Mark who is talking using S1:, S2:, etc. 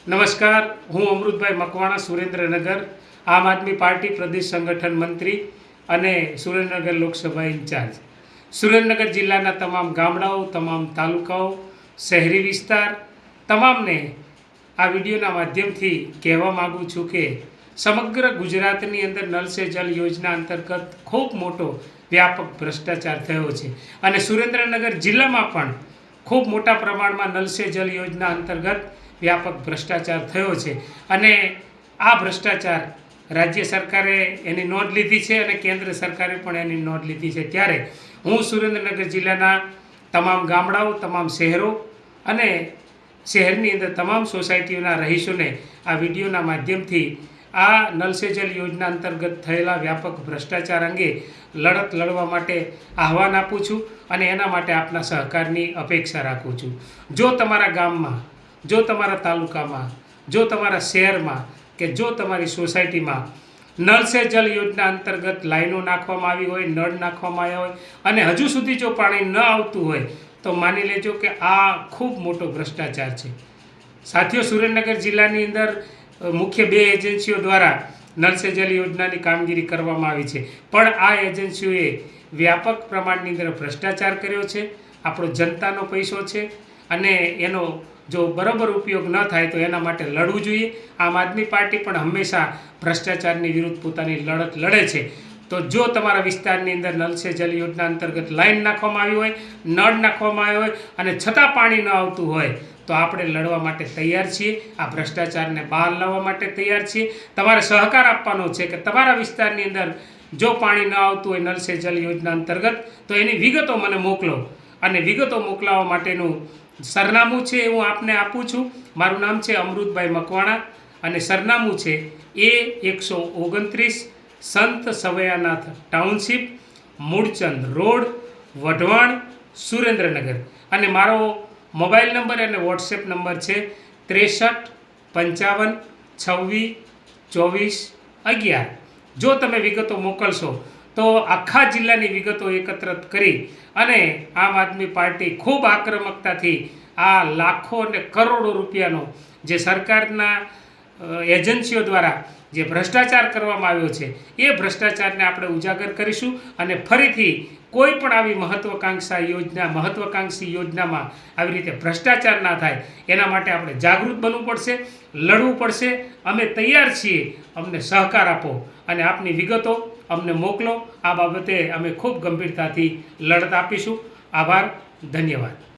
S1: નમસ્કાર, હું અમૃતભાઈ મકવાણા, સુરેન્દ્રનગર, આમ આદમી પાર્ટી પ્રદેશ સંગઠન મંત્રી અને સુરેન્દ્રનગર લોકસભા ઇન્ચાર્જ. સુરેન્દ્રનગર જિલ્લાના તમામ ગામડાઓ, તમામ તાલુકાઓ, શહેરી વિસ્તાર તમામને આ વિડીયોના માધ્યમથી કહેવા માગું છું કે સમગ્ર ગુજરાતની અંદર નલ સે જલ યોજના અંતર્ગત ખૂબ મોટો વ્યાપક ભ્રષ્ટાચાર થયો છે અને સુરેન્દ્રનગર જિલ્લામાં પણ ખૂબ મોટા પ્રમાણમાં નલ સે જલ યોજના અંતર્ગત વ્યાપક ભ્રષ્ટાચાર થયો છે અને આ ભ્રષ્ટાચાર રાજ્ય સરકારે એની નોંધ લીધી છે અને કેન્દ્ર સરકારે પણ એની નોંધ લીધી છે. ત્યારે હું સુરેન્દ્રનગર જિલ્લાના તમામ ગામડાઓ, તમામ શહેરો અને શહેરની અંદર તમામ સોસાયટીઓના રહીશોને આ વિડીયોના માધ્યમથી આ નલ સે જલ યોજના અંતર્ગત થયેલા વ્યાપક ભ્રષ્ટાચાર અંગે લડત લડવા માટે આહવાન આપું છું અને એના માટે આપના સહકારની અપેક્ષા રાખું છું. જો તમારા ગામમાં, જો તમારા તાલુકામાં, જો તમારા શહેરમાં કે જો તમારી સોસાયટીમાં નલ સે જલ યોજના અંતર્ગત લાઈનો નાખવામાં આવી હોય, નળ નાખવામાં આવ્યા હોય અને હજુ સુધી જો પાણી ન આવતું હોય તો માની લેજો કે આ ખૂબ મોટો ભ્રષ્ટાચાર છે. સાથીઓ, સુરેન્દ્રનગર જિલ્લાની અંદર મુખ્ય 2 એજન્સીઓ દ્વારા નલ સે જલ યોજનાની કામગીરી કરવામાં આવી છે, પણ આ એજન્સીઓએ વ્યાપક પ્રમાણની અંદર ભ્રષ્ટાચાર કર્યો છે. આપણો જનતાનો પૈસો છે અને એનો જો બરાબર ઉપયોગ ન થાય તો એના માટે લડવું જોઈએ. આમ આદમી પાર્ટી પણ હંમેશા ભ્રષ્ટાચારની વિરુદ્ધ પોતાની લડત લડે છે. તો જો તમારા વિસ્તારની અંદર નલ સે જલ યોજના અંતર્ગત લાઈન નાખવામાં આવી હોય, નળ નાખવામાં આવ્યો હોય અને છતાં પાણી ન આવતું હોય તો આપણે લડવા માટે તૈયાર છીએ. આ ભ્રષ્ટાચારને બહાર લાવવા માટે તૈયાર છીએ. તમારે સહકાર આપવાનો છે કે તમારા વિસ્તારની અંદર જો પાણી ન આવતું હોય નલ સે જલ યોજના અંતર્ગત તો એની વિગતો મને મોકલો અને વિગતો મોકલાવવા માટેનું સરનામું છે હું આપને આપું છું. મારું નામ છે અમૃતભાઈ મકવાણા અને સરનામું છે A129 સંત સવયાનાથ ટાઉનશીપ, મૂળચંદ રોડ, વઢવાણ, સુરેન્દ્રનગર. અને મારો મોબાઈલ નંબર અને વોટ્સએપ નંબર છે 63 55 26 24 11. જો તમે વિગતો મોકલશો તો આખા જિલ્લાની વિગતો એકત્રિત કરી અને આમ આદમી પાર્ટી ખૂબ આક્રમકતાથી આ લાખો અને કરોડો રૂપિયાનો જે સરકારના એજન્સીઓ દ્વારા જે ભ્રષ્ટાચાર કરવામાં આવ્યો છે એ ભ્રષ્ટાચારને આપણે ઉજાગર કરીશું અને ફરીથી કોઈ પણ આવી મહત્વાકાંક્ષી યોજનામાં આવી રીતે ભ્રષ્ટાચાર ના થાય એના માટે આપણે જાગૃત બનવું પડશે, લડવું પડશે. અમે તૈયાર છીએ, અમને સહકાર આપો અને આપની વિગતો અમને મોકલો. આ બાબતે અમે ખૂબ ગંભીરતાથી લડત આપીશું. આભાર, ધન્યવાદ.